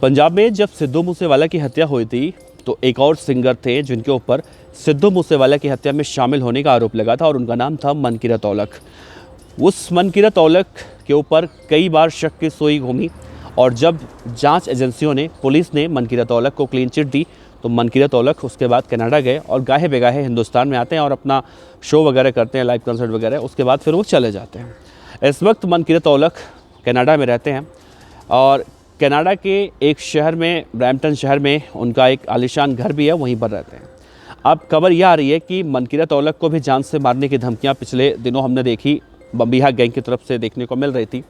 पंजाब में जब सिद्धू मूसेवाला की हत्या हुई थी तो एक और सिंगर थे जिनके ऊपर सिद्धू मूसेवाला की हत्या में शामिल होने का आरोप लगा था और उनका नाम था मनकीरत औलख। उस मनकीरत औलख के ऊपर कई बार शक की सुई घूमी और जब जांच एजेंसियों ने, पुलिस ने मनकीरत औलख को क्लीन चिट दी तो मनकीरत औलख उसके बाद कनाडा गए और गाहे बेगाहे हिंदुस्तान में आते हैं और अपना शो वगैरह करते हैं, लाइव कंसर्ट वगैरह। उसके बाद फिर वो चले जाते हैं। इस वक्त मनकीरत औलख कनाडा में रहते हैं और कनाडा के एक शहर में, ब्रैम्पटन शहर में उनका एक आलीशान घर भी है, वहीं पर रहते हैं। अब खबर यह आ रही है कि मनकीरत औलख को भी जान से मारने की धमकियां पिछले दिनों हमने देखी, बम्बिहा गैंग की तरफ से देखने को मिल रही थी।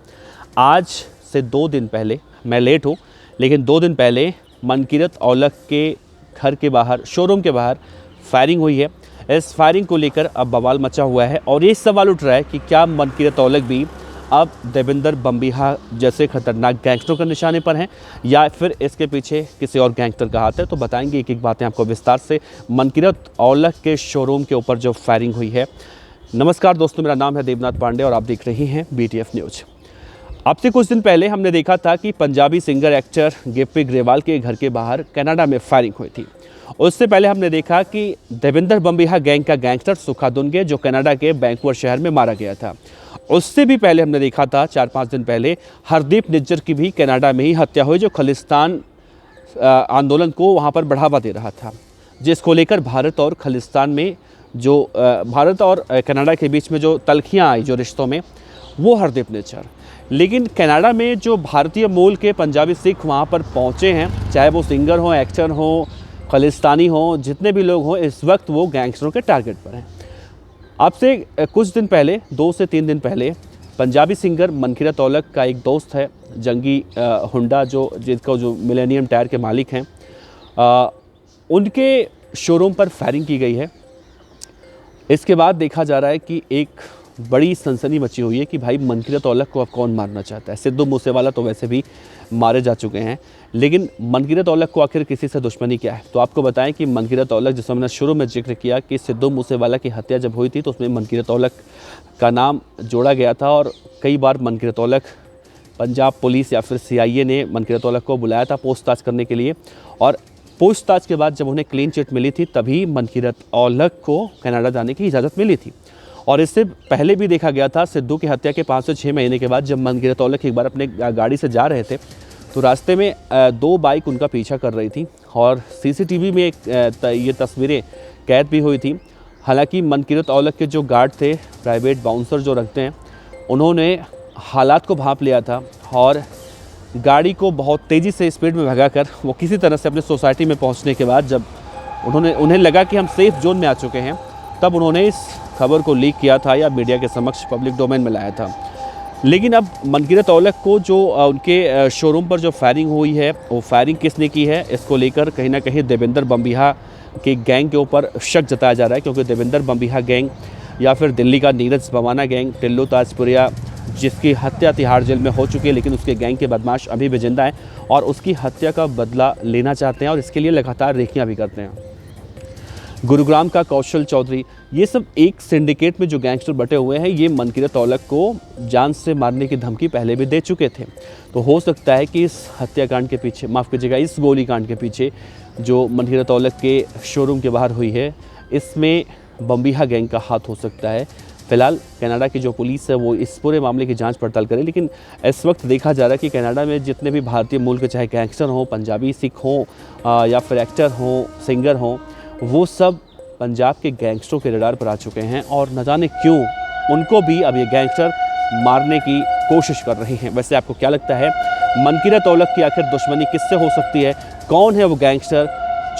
आज से 2 दिन पहले, मैं लेट हूँ लेकिन 2 दिन पहले मनकीरत औलख के घर के बाहर, शोरूम के बाहर फायरिंग हुई है। इस फायरिंग को लेकर अब बवाल मचा हुआ है और ये सवाल उठ रहा है कि क्या मनकीरत औलख भी अब देवेंद्र बम्बिहा जैसे खतरनाक गैंगस्टरों के निशाने पर हैं या फिर इसके पीछे किसी और गैंगस्टर का हाथ है। तो बताएंगे एक एक बातें आपको विस्तार से मनकीरत औलख के शोरूम के ऊपर जो फायरिंग हुई है। नमस्कार दोस्तों, मेरा नाम है देवनाथ पांडे और आप देख रहे हैं BTF न्यूज़। अब से कुछ दिन पहले हमने देखा था कि पंजाबी सिंगर एक्टर गिप्पी ग्रेवाल के घर के बाहर कनाडा में फायरिंग हुई थी। उससे पहले हमने देखा कि देवेंद्र बम्बिहा गैंग का गैंगस्टर सुखा दुनगे जो कनाडा के वैंकूवर शहर में मारा गया था। उससे भी पहले हमने देखा था 4-5 दिन पहले हरदीप निज्जर की भी कनाडा में ही हत्या हुई, जो खालिस्तान आंदोलन को वहाँ पर बढ़ावा दे रहा था, जिसको लेकर भारत और खालिस्तान में जो भारत और कनाडा के बीच में जो तल्खियाँ आई जो रिश्तों में, वो हरदीप निज्जर। लेकिन कनाडा में जो भारतीय मूल के पंजाबी सिख वहाँ पर पहुँचे हैं, चाहे वो सिंगर हों, एक्टर हों, खालिस्तानी हों, जितने भी लोग हों, इस वक्त वो गैंगस्टरों के टारगेट पर हैं। अब से कुछ दिन पहले, 2 से 3 दिन पहले, पंजाबी सिंगर मनकीरत औलख का एक दोस्त है जंगी हुंडा, जो मिलेनियम टायर के मालिक हैं, उनके शोरूम पर फायरिंग की गई है। इसके बाद देखा जा रहा है कि एक बड़ी सनसनी मची हुई है कि भाई मनकीरत औलख को अब कौन मारना चाहता है। सिद्धू मूसेवाला तो वैसे भी मारे जा चुके हैं, लेकिन मनकीरत औलख को आखिर किसी से दुश्मनी क्या है। तो आपको बताएं कि मनकीरत औलख, जिसमें मैंने शुरू में जिक्र किया कि सिद्धू मूसेवाला की हत्या जब हुई थी तो उसमें मनकीरत औलख का नाम जोड़ा गया था और कई बार मनकीरत औलख, पंजाब पुलिस या फिर CIA ने मनकीरत औलख को बुलाया था पूछताछ करने के लिए और पूछताछ के बाद जब उन्हें क्लीन चिट मिली थी तभी मनकीरत औलख को कनाडा जाने की इजाज़त मिली थी। और इससे पहले भी देखा गया था, सिद्धू की हत्या के 5 से 6 महीने के बाद जब मनकीरत औलख एक बार अपने गाड़ी से जा रहे थे तो रास्ते में 2 बाइक उनका पीछा कर रही थी और CCTV में ये तस्वीरें कैद भी हुई थी। हालांकि मनकीरत औलख के जो गार्ड थे, प्राइवेट बाउंसर जो रखते हैं, उन्होंने हालात को भांप लिया था और गाड़ी को बहुत तेज़ी से स्पीड में भगाकर वो किसी तरह से अपने सोसाइटी में पहुंचने के बाद जब उन्हें लगा कि हम सेफ जोन में आ चुके हैं, तब उन्होंने इस खबर को लीक किया था या मीडिया के समक्ष पब्लिक डोमेन में लाया था। लेकिन अब मनकीरत औलख को जो उनके शोरूम पर जो फायरिंग हुई है, वो फायरिंग किसने की है, इसको लेकर कहीं ना कहीं देवेंद्र बम्बिहा के गैंग के ऊपर शक जताया जा रहा है। क्योंकि देवेंद्र बम्बिहा गैंग या फिर दिल्ली का नीरज भवाना गैंग, टिल्लू ताजपुरिया, जिसकी हत्या तिहाड़ जेल में हो चुकी है, लेकिन उसके गैंग के बदमाश अभी भी जिंदा हैं और उसकी हत्या का बदला लेना चाहते हैं और इसके लिए लगातार रेखियाँ भी करते हैं। गुरुग्राम का कौशल चौधरी, ये सब एक सिंडिकेट में जो गैंगस्टर बटे हुए हैं, ये मनकीरत औलख को जान से मारने की धमकी पहले भी दे चुके थे। तो हो सकता है कि इस हत्याकांड के पीछे, माफ़ कीजिएगा, इस गोलीकांड के पीछे जो मनकीरत औलख के शोरूम के बाहर हुई है, इसमें बम्बिहा गैंग का हाथ हो सकता है। फिलहाल कनाडा की जो पुलिस है वो इस पूरे मामले की जांच पड़ताल करे, लेकिन इस वक्त देखा जा रहा है कि कनाडा में जितने भी भारतीय मूल के, चाहे गैंगस्टर हों, पंजाबी सिख हों या फिर एक्टर हों, सिंगर हों, वो सब पंजाब के गैंगस्टरों के रडार पर आ चुके हैं और न जाने क्यों उनको भी अब ये गैंगस्टर मारने की कोशिश कर रहे हैं। वैसे आपको क्या लगता है, मनकीरत औलख की आखिर दुश्मनी किससे हो सकती है? कौन है वो गैंगस्टर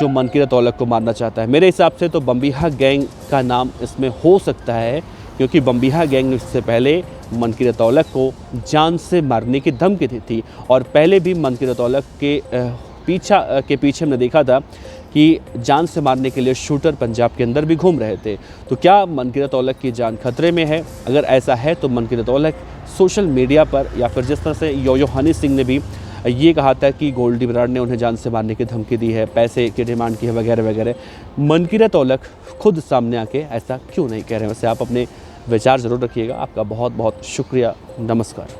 जो मनकीरत औलख को मारना चाहता है? मेरे हिसाब से तो बम्बिहा गैंग का नाम इसमें हो सकता है, क्योंकि बम्बिहा गैंग ने इससे पहले मनकीरत औलख को जान से मारने की धमकी दी थी और पहले भी मनकीरत औलख के पीछे हमने देखा था कि जान से मारने के लिए शूटर पंजाब के अंदर भी घूम रहे थे। तो क्या मनकीरत औलख की जान खतरे में है? अगर ऐसा है तो मनकीरत औलख सोशल मीडिया पर, या फिर जिस तरह से यो हनी सिंह ने भी ये कहा था कि गोल्डी बराड़ ने उन्हें जान से मारने की धमकी दी है, पैसे की डिमांड की है वगैरह वगैरह, मनकीरत औलख खुद सामने आके ऐसा क्यों नहीं कह रहे हैं? वैसे आप अपने विचार ज़रूर रखिएगा। आपका बहुत बहुत शुक्रिया। नमस्कार।